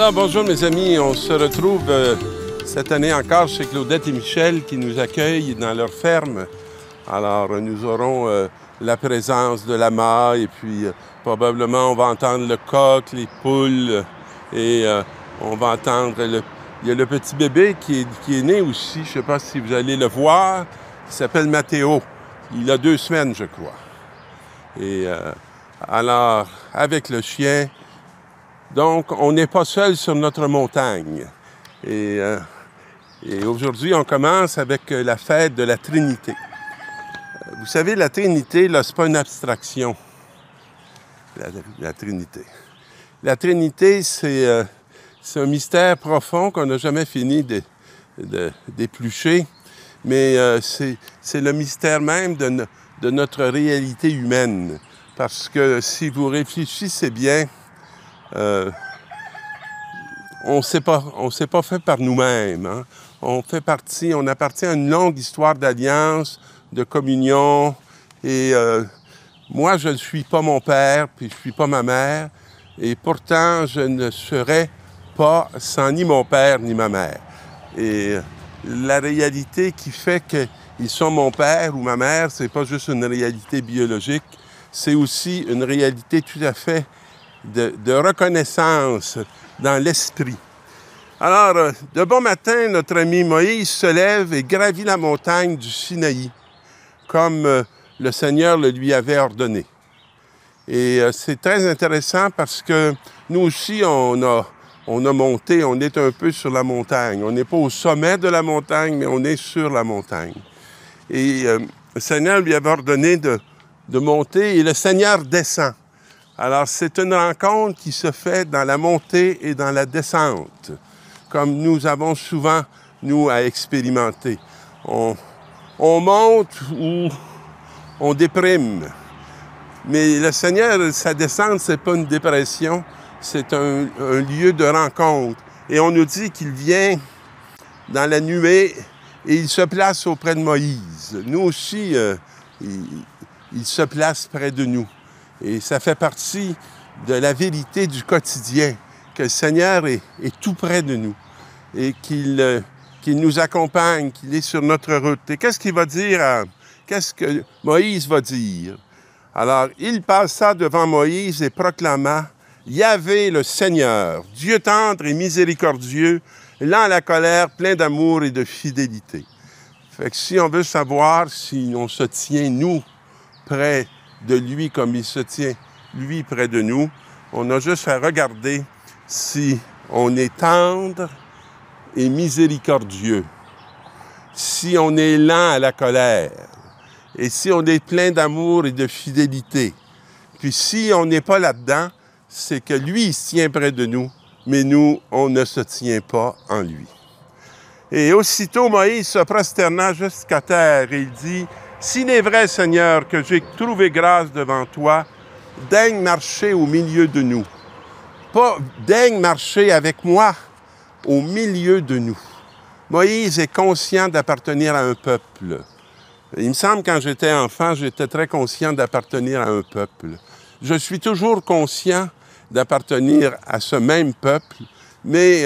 Alors, bonjour mes amis, on se retrouve cette année encore chez Claudette et Michel qui nous accueillent dans leur ferme. Alors, nous aurons la présence de la mât et puis probablement on va entendre le coq, les poules et on va entendre il y a le petit bébé qui est né aussi, je ne sais pas si vous allez le voir, il s'appelle Mathéo. Il a 2 semaines, je crois. Et alors, avec le chien, donc, on n'est pas seul sur notre montagne. Et aujourd'hui, on commence avec la fête de la Trinité. Vous savez, la Trinité, là, c'est pas une abstraction. La Trinité. La Trinité, c'est un mystère profond qu'on n'a jamais fini d'éplucher. Mais c'est le mystère même de notre réalité humaine. Parce que si vous réfléchissez bien, on s'est pas fait par nous-mêmes. Hein? On appartient à une longue histoire d'alliance, de communion. Et moi, je ne suis pas mon père, puis je ne suis pas ma mère. Et pourtant, je ne serais pas sans ni mon père ni ma mère. Et la réalité qui fait qu'ils sont mon père ou ma mère, c'est pas juste une réalité biologique, c'est aussi une réalité tout à fait de reconnaissance dans l'esprit. Alors, de bon matin, notre ami Moïse se lève et gravit la montagne du Sinaï, comme le Seigneur le lui avait ordonné. Et c'est très intéressant parce que nous aussi, on a monté, on est un peu sur la montagne. On n'est pas au sommet de la montagne, mais on est sur la montagne. Et le Seigneur lui avait ordonné de monter et le Seigneur descend. Alors, c'est une rencontre qui se fait dans la montée et dans la descente, comme nous avons souvent, nous, à expérimenter. On monte ou on déprime. Mais le Seigneur, sa descente, c'est pas une dépression, c'est un lieu de rencontre. Et on nous dit qu'il vient dans la nuée et il se place auprès de Moïse. Nous aussi, il se place près de nous. Et ça fait partie de la vérité du quotidien, que le Seigneur est tout près de nous et qu'il nous accompagne, qu'il est sur notre route. Et qu'est-ce qu'il va dire? Qu'est-ce que Moïse va dire? Alors, il passa devant Moïse et proclama « Yahvé le Seigneur, Dieu tendre et miséricordieux, lent à la colère, plein d'amour et de fidélité. » Fait que si on veut savoir si on se tient, nous, près de lui comme il se tient, lui, près de nous, on a juste à regarder si on est tendre et miséricordieux, si on est lent à la colère, et si on est plein d'amour et de fidélité. Puis si on n'est pas là-dedans, c'est que lui, il se tient près de nous, mais nous, on ne se tient pas en lui. Et aussitôt, Moïse se prosterna jusqu'à terre et il dit « S'il est vrai, Seigneur, que j'ai trouvé grâce devant toi, daigne marcher au milieu de nous. » Pas « daigne marcher avec moi », au milieu de nous. Moïse est conscient d'appartenir à un peuple. Il me semble, quand j'étais enfant, j'étais très conscient d'appartenir à un peuple. Je suis toujours conscient d'appartenir à ce même peuple, mais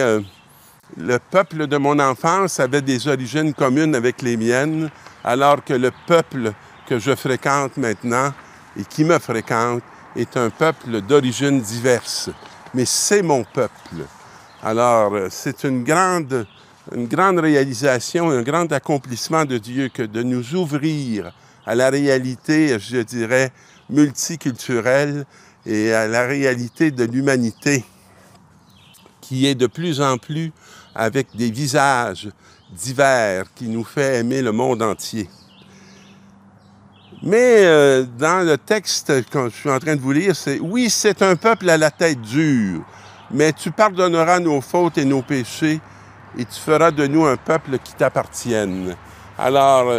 le peuple de mon enfance avait des origines communes avec les miennes, alors que le peuple que je fréquente maintenant et qui me fréquente est un peuple d'origines diverses. Mais c'est mon peuple. Alors, c'est une grande réalisation, un grand accomplissement de Dieu que de nous ouvrir à la réalité, je dirais, multiculturelle et à la réalité de l'humanité qui est de plus en plus avec des visages divers qui nous fait aimer le monde entier. Mais dans le texte que je suis en train de vous lire, c'est « Oui, c'est un peuple à la tête dure, mais tu pardonneras nos fautes et nos péchés et tu feras de nous un peuple qui t'appartienne. » Alors,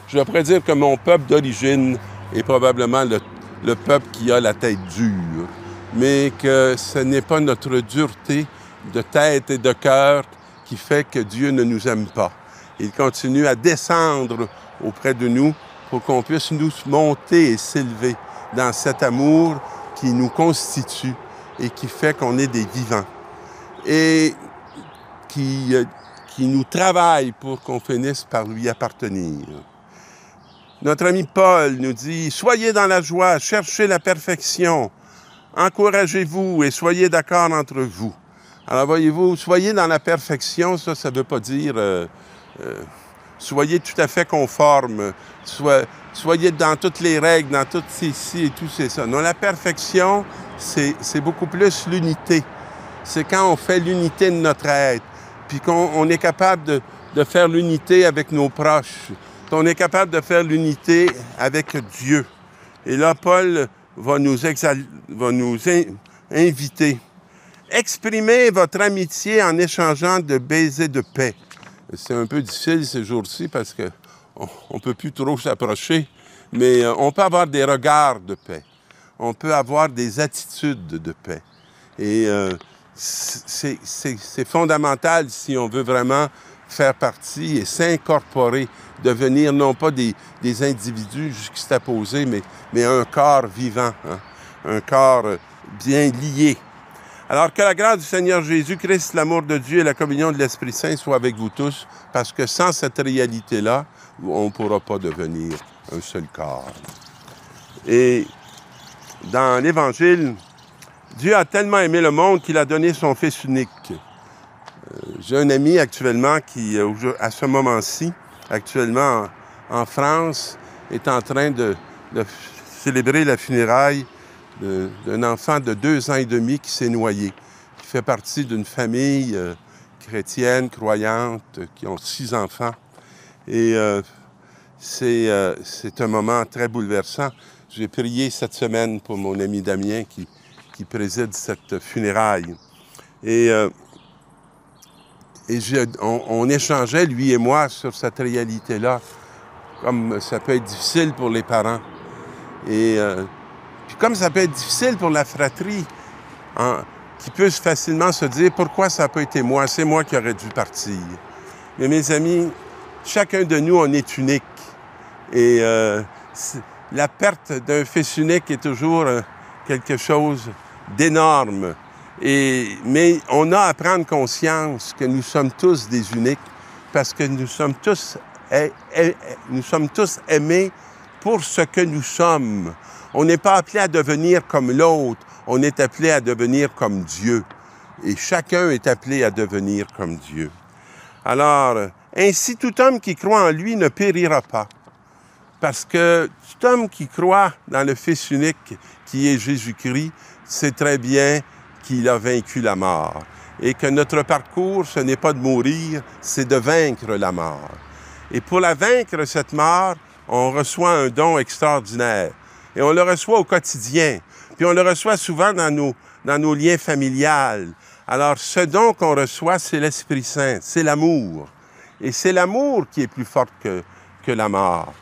je pourrais dire que mon peuple d'origine est probablement le peuple qui a la tête dure, mais que ce n'est pas notre dureté de tête et de cœur qui fait que Dieu ne nous aime pas. Il continue à descendre auprès de nous pour qu'on puisse nous monter et s'élever dans cet amour qui nous constitue et qui fait qu'on est des vivants. et qui nous travaille pour qu'on finisse par lui appartenir. Notre ami Paul nous dit « Soyez dans la joie, cherchez la perfection, encouragez-vous et soyez d'accord entre vous. » Alors voyez-vous, soyez dans la perfection, ça ne veut pas dire soyez tout à fait conforme, soyez dans toutes les règles, dans toutes ces ci et tout c'est ça. Non, la perfection, c'est beaucoup plus l'unité. C'est quand on fait l'unité de notre être, puis qu'on est capable de faire l'unité avec nos proches, qu'on est capable de faire l'unité avec Dieu. Et là, Paul va nous inviter. Exprimez votre amitié en échangeant de baisers de paix. C'est un peu difficile ces jours-ci parce qu'on ne peut plus trop s'approcher, mais on peut avoir des regards de paix. On peut avoir des attitudes de paix. Et c'est fondamental si on veut vraiment faire partie et s'incorporer, devenir non pas des individus juxtaposés, mais un corps vivant, hein? Un corps bien lié. Alors que la grâce du Seigneur Jésus-Christ, l'amour de Dieu et la communion de l'Esprit Saint soient avec vous tous, parce que sans cette réalité-là, on ne pourra pas devenir un seul corps. Et dans l'Évangile, Dieu a tellement aimé le monde qu'il a donné son Fils unique. J'ai un ami actuellement qui, à ce moment-ci, actuellement en France, est en train de célébrer la funéraille d'un enfant de 2 ans et demi qui s'est noyé, qui fait partie d'une famille chrétienne, croyante, qui ont 6 enfants. Et c'est un moment très bouleversant. J'ai prié cette semaine pour mon ami Damien qui préside cette funéraille. Et on échangeait, lui et moi, sur cette réalité-là, comme ça peut être difficile pour les parents. Et puis comme ça peut être difficile pour la fratrie, qui peut facilement se dire « Pourquoi ça n'a pas été moi? C'est moi qui aurais dû partir. » Mais mes amis, chacun de nous, on est unique. Et la perte d'un fils unique est toujours quelque chose d'énorme. Mais on a à prendre conscience que nous sommes tous des uniques parce que nous sommes tous aimés pour ce que nous sommes. On n'est pas appelé à devenir comme l'autre, on est appelé à devenir comme Dieu. Et chacun est appelé à devenir comme Dieu. Alors, ainsi tout homme qui croit en lui ne périra pas. Parce que tout homme qui croit dans le Fils unique qui est Jésus-Christ, sait très bien qu'il a vaincu la mort. Et que notre parcours, ce n'est pas de mourir, c'est de vaincre la mort. Et pour la vaincre, cette mort, on reçoit un don extraordinaire. Et on le reçoit au quotidien. Puis on le reçoit souvent dans nos liens familiales. Alors, ce don qu'on reçoit, c'est l'Esprit Saint, c'est l'amour. Et c'est l'amour qui est plus fort que la mort.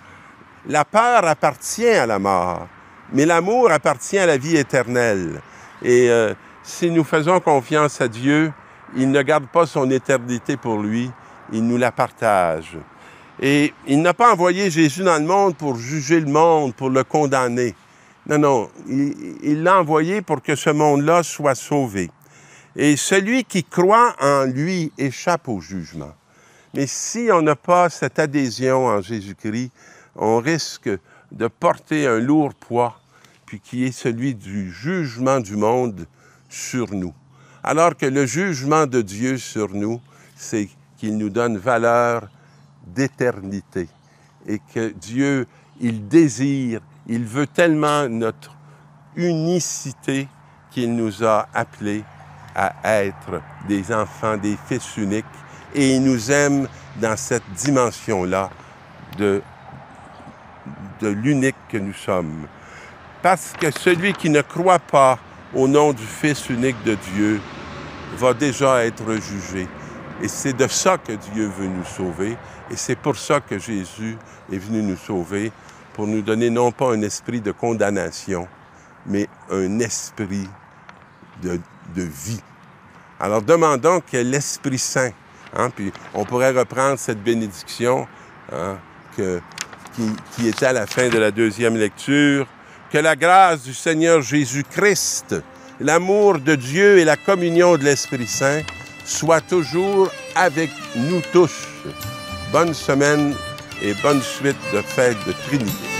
La peur appartient à la mort, mais l'amour appartient à la vie éternelle. Et si nous faisons confiance à Dieu, il ne garde pas son éternité pour lui, il nous la partage. Et il n'a pas envoyé Jésus dans le monde pour juger le monde, pour le condamner. Non, non, il l'a envoyé pour que ce monde-là soit sauvé. Et celui qui croit en lui échappe au jugement. Mais si on n'a pas cette adhésion en Jésus-Christ, on risque de porter un lourd poids, puis qui est celui du jugement du monde sur nous. Alors que le jugement de Dieu sur nous, c'est qu'il nous donne valeur d'éternité. Et que Dieu, il désire, il veut tellement notre unicité qu'il nous a appelés à être des enfants, des fils uniques. Et il nous aime dans cette dimension-là de l'unique que nous sommes. Parce que celui qui ne croit pas au nom du Fils unique de Dieu va déjà être jugé. Et c'est de ça que Dieu veut nous sauver. Et c'est pour ça que Jésus est venu nous sauver, pour nous donner non pas un esprit de condamnation, mais un esprit de vie. Alors demandons que l'Esprit Saint, puis on pourrait reprendre cette bénédiction qui était à la fin de la 2e lecture, que la grâce du Seigneur Jésus-Christ, l'amour de Dieu et la communion de l'Esprit Saint soit toujours avec nous tous. Bonne semaine et bonne suite de fête de Trinité.